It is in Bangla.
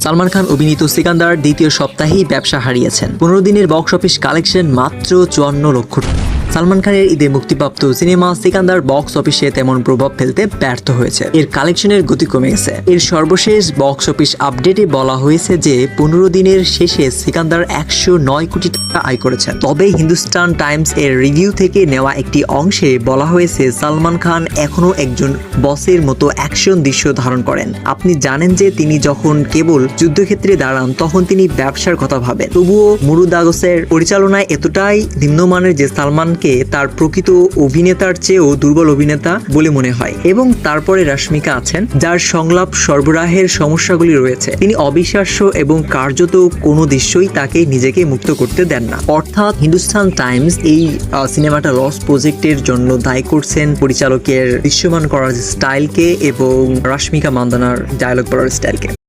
সালমান খান অভিনীত সিকান্দার দ্বিতীয় সপ্তাহেই ব্যবসা হারিয়েছেন। 15 দিনের বক্স অফিস কালেকশন মাত্র 54 লক্ষ। সালমান খানের ঈদে মুক্তিপ্রাপ্ত সিনেমা সিকান্দার বক্স অফিসে তেমন প্রভাব ফেলতে ব্যর্থ হয়েছে। এর কালেকশনের গতি কমে গেছে। এর সর্বশেষ বক্স অফিস আপডেটে বলা হয়েছে যে 15 দিনের শেষে সিকান্দার 109 কোটি টাকা আয় করেছেন। তবে হিন্দুস্তান টাইমস এর রিভিউ থেকে নেওয়া একটি অংশে বলা হয়েছে সালমান খান এখনো একজন বসের মতো অ্যাকশন দৃশ্য ধারণ করেন। আপনি জানেন যে তিনি যখন কেবল যুদ্ধক্ষেত্রে দাঁড়ান তখন তিনি ব্যবসার কথা ভাবেন। তবুও মুরুদাগসের পরিচালনায় এতটাই নিম্নমানের যে সালমান তার প্রকৃত অভিনেতার চেয়েও দুর্বল অভিনেতা বলে মনে হয়। এবং তারপরে রাশমিকা আছেন যার সংলাপ সরবরাহের সমস্যাগুলি রয়েছে। তিনি অবিশ্বাস্য এবং কার্যত কোনো দৃশ্যই তাকে নিজেকে মুক্ত করতে দেন না। অর্থাৎ হিন্দুস্তান টাইমস এই সিনেমাটা লস প্রজেক্টের জন্য দায়ী করছেন পরিচালকের দৃশ্যমান করার স্টাইলকে এবং রাশমিকা মান্দানার ডায়লগ করার স্টাইলকে।